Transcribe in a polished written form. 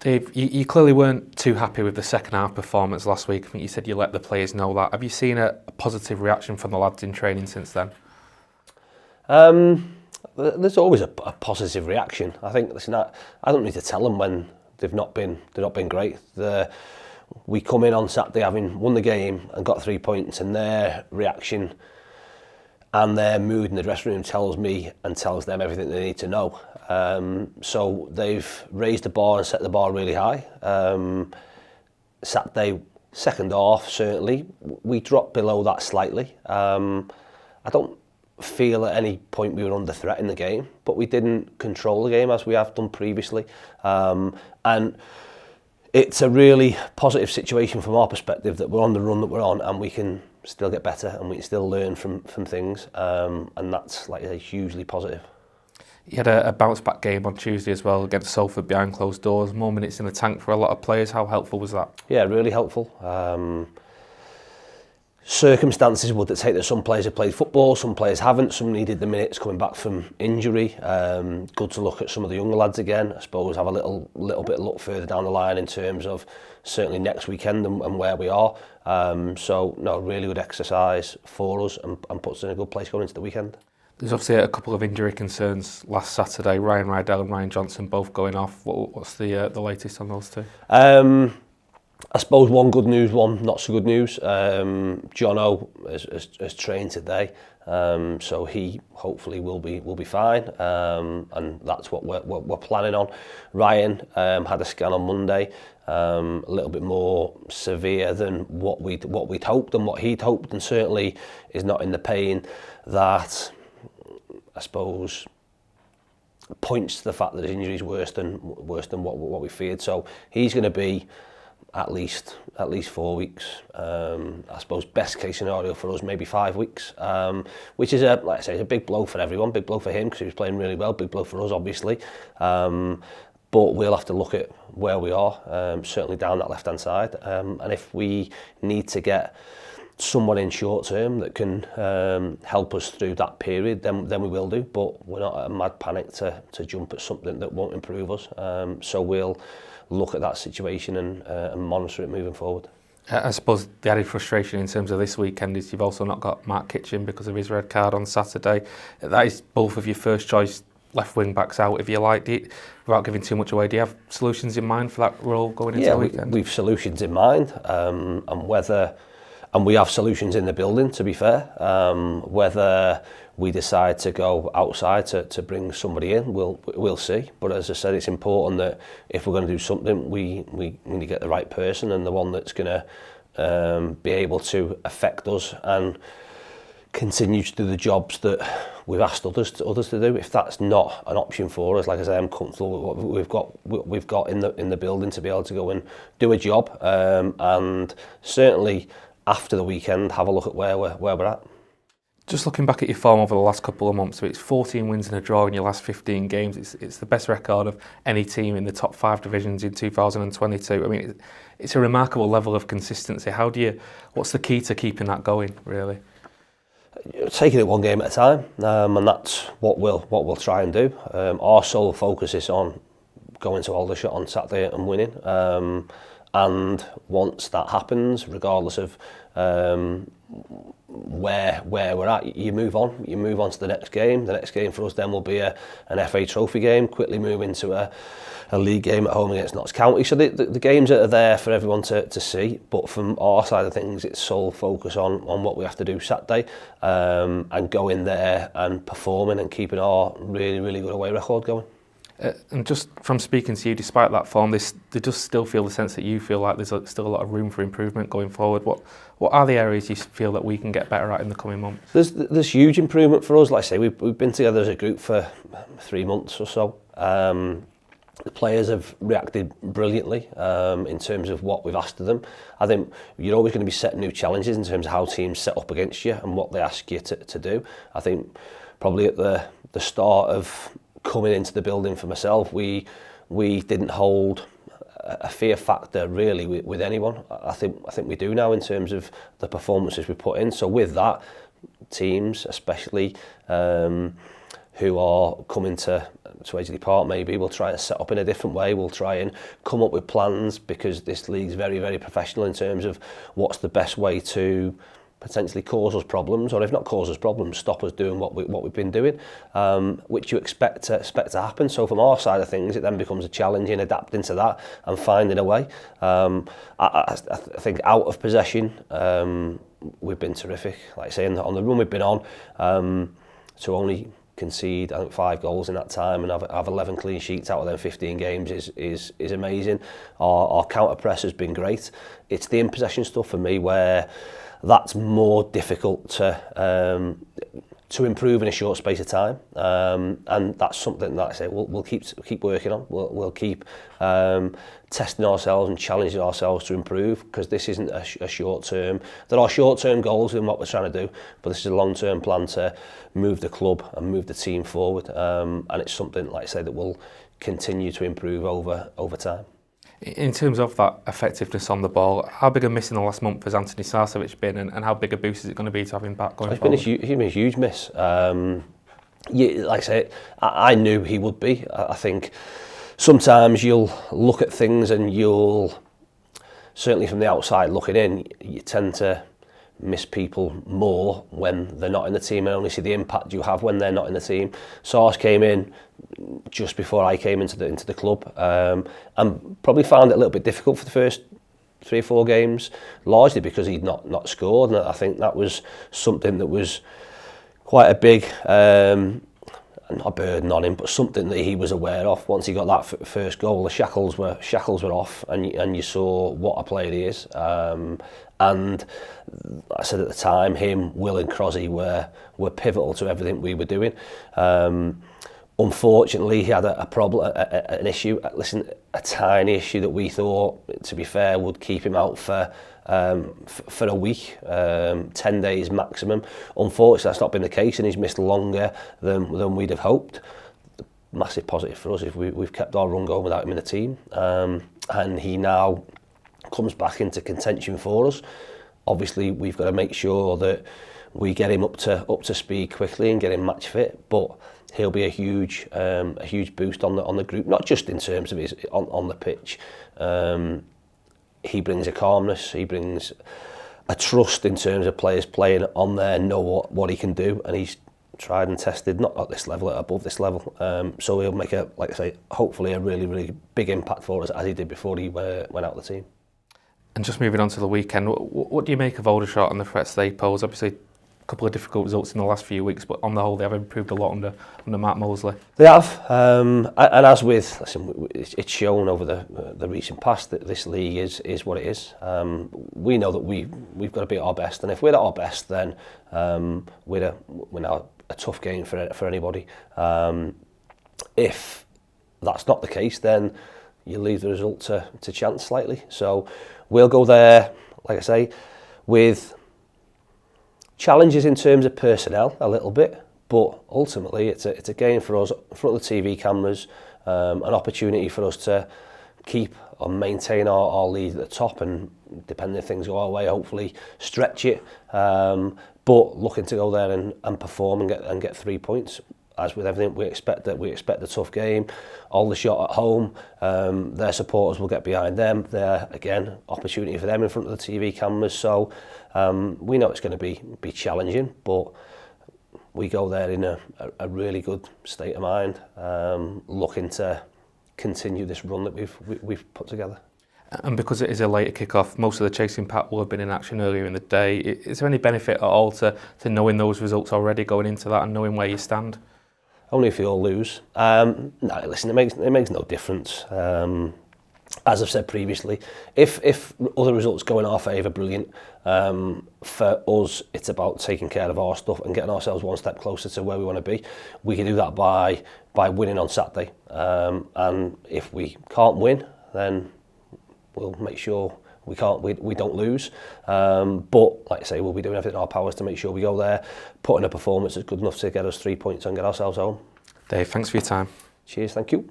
Dave, you clearly weren't too happy with the second half performance last week. I think you said you let the players know that. Have you seen a positive reaction from the lads in training since then? There's always a positive reaction. I think I don't need to tell them when they've not been great. We come in on Saturday having won the game and got 3 points, and their reaction and their mood in the dressing room tells me and tells them everything they need to know. So they've raised the bar and set the bar really high. Saturday, second half, certainly, we dropped below that slightly. I don't feel at any point we were under threat in the game, but we didn't control the game as we have done previously. And it's a really positive situation from our perspective that we're on the run that we're on, and we can still get better and we can still learn from things, and that's like a hugely positive. You had a bounce back game on Tuesday as well against Salford behind closed doors. More minutes in the tank for a lot of players. How helpful was that? Yeah, really helpful. Circumstances would dictate that some players have played football, some players haven't, some needed the minutes coming back from injury. Good to look at some of the younger lads again. I suppose have a little bit of look further down the line in terms of certainly next weekend and where we are. So no, really good exercise for us and puts us in a good place going into the weekend. There's obviously a couple of injury concerns last Saturday. Ryan Rydell and Ryan Johnson both going off. What's the latest on those two? I suppose one good news, one not so good news. Jono has trained today, so he hopefully will be fine, and that's what we're planning on. Ryan had a scan on Monday, a little bit more severe than what we'd hoped and what he'd hoped, and certainly is not in the pain that I suppose points to the fact that his injury is worse than what we feared. So he's going to be at least 4 weeks. I suppose best case scenario for us maybe 5 weeks, which is like I say, a big blow for everyone. Big blow for him because he was playing really well. Big blow for us obviously. But we'll have to look at where we are, certainly down that left hand side, and if we need to get someone in short term that can help us through that period, then we will do. But we're not at a mad panic to jump at something that won't improve us. So we'll look at that situation and monitor it moving forward. I suppose the added frustration in terms of this weekend is you've also not got Mark Kitchen because of his red card on Saturday. That is both of your first choice left wing backs out, if you like. Without giving too much away, do you have solutions in mind for that role going into the weekend? We've solutions in mind, and we have solutions in the building, to be fair. Whether we decide to go outside to bring somebody in, we'll see. But as I said, it's important that if we're going to do something, we need to get the right person and the one that's going to be able to affect us and continue to do the jobs that we've asked others to do. If that's not an option for us, like I say, I'm comfortable with what we've got in the building to be able to go and do a job, and certainly after the weekend have a look at where we're at. Just looking back at your form over the last couple of months, so it's 14 wins and a draw in your last 15 games. It's the best record of any team in the top 5 divisions in 2022. I mean, it's a remarkable level of consistency. What's the key to keeping that going, really? Taking it one game at a time, and that's what we'll try and do. Our sole focus is on going to Aldershot on Saturday and winning. And once that happens, regardless of where we're at, you move on. You move on to the next game. The next game for us then will be an FA Trophy game. Quickly move into a league game at home against Notts County. So the games are there for everyone to see. But from our side of things, it's sole focus on what we have to do Saturday, and go in there and performing and keeping our really, really good away record going. And just from speaking to you, despite that form, they just still feel the sense that you feel like there's still a lot of room for improvement going forward. What are the areas you feel that we can get better at in the coming months? There's huge improvement for us. Like I say, we've been together as a group for 3 months or so. The players have reacted brilliantly in terms of what we've asked of them. I think you're always going to be setting new challenges in terms of how teams set up against you and what they ask you to do. I think probably at the start of coming into the building for myself, we didn't hold a fear factor really with anyone. I think we do now in terms of the performances we put in. So with that, teams especially who are coming to to Edgley Park maybe, we'll try and set up in a different way, we'll try and come up with plans, because this league's very, very professional in terms of what's the best way to potentially cause us problems, or if not cause us problems, stop us doing what we've been doing, which you expect to happen. So from our side of things, it then becomes a challenge in adapting to that and finding a way. I think out of possession, we've been terrific. Like I say, on the run we've been on, to only concede, I think, 5 goals in that time and have 11 clean sheets out of them 15 games is amazing. Our counter press has been great. It's the in possession stuff for me where that's more difficult to improve in a short space of time, and that's something that I say we'll keep working on. We'll keep testing ourselves and challenging ourselves to improve, because this isn't a short term. There are short term goals in what we're trying to do, but this is a long term plan to move the club and move the team forward, and it's something, like I say, that will continue to improve over time. In terms of that effectiveness on the ball, how big a miss in the last month has Anthony Sarcevic been, and how big a boost is it going to be to have him back going forward? He's been a huge miss. Yeah, like I say, I knew he would be. I think sometimes you'll look at things and you'll, certainly from the outside looking in, you tend to miss people more when they're not in the team and only see the impact you have when they're not in the team. Sars came in just before I came into the club, and probably found it a little bit difficult for the first 3 or 4 games, largely because he'd not scored, and I think that was something that was quite a big, not a burden on him, but something that he was aware of. Once he got that first goal, the shackles were off, and you saw what a player he is. And I said at the time, him, Will and Crosby were pivotal to everything we were doing. Unfortunately, he had a problem, an issue, a tiny issue that we thought, to be fair, would keep him out for a week, 10 days maximum. Unfortunately, that's not been the case, and he's missed longer than we'd have hoped. The massive positive for us is we've kept our run going without him in the team, and he now comes back into contention for us. Obviously, we've got to make sure that we get him up to speed quickly and get him match fit, but he'll be a huge boost on the group, not just in terms of his on the pitch. He brings a calmness, he brings a trust in terms of players playing on there, know what he can do, and he's tried and tested, not at this level, above this level. So he'll make like I say, hopefully a really, really big impact for us, as he did before he went out of the team. And just moving on to the weekend, what do you make of Aldershot and the threats they pose? Obviously, a couple of difficult results in the last few weeks, but on the whole, they have improved a lot under Matt Mosley. They have, and as with, listen, it's shown over the recent past that this league is what it is. We know that we've got to be at our best, and if we're at our best, then we're now a tough game for anybody. If that's not the case, then you leave the result to chance slightly. So we'll go there, like I say, with challenges in terms of personnel a little bit, but ultimately it's a game for us in front of the TV cameras, an opportunity for us to keep or maintain our lead at the top, and depending if things go our way, hopefully stretch it, but looking to go there and perform and get 3 points. As with everything, we expect a tough game. Aldershot at home, their supporters will get behind them. There again, opportunity for them in front of the TV cameras. So we know it's going to be challenging, but we go there in a really good state of mind, looking to continue this run that we've put together. And because it is a later kick-off, most of the chasing pack will have been in action earlier in the day. Is there any benefit at all to knowing those results already going into that and knowing where you stand? Only if you all lose. No, listen, it makes no difference. As I've said previously, if other results go in our favour, brilliant. For us, it's about taking care of our stuff and getting ourselves one step closer to where we want to be. We can do that by winning on Saturday, and if we can't win, then we'll make sure we don't lose. But like I say, we'll be doing everything in our powers to make sure we go there, put in a performance that's good enough to get us 3 points and get ourselves home. Dave, thanks for your time. Cheers, thank you.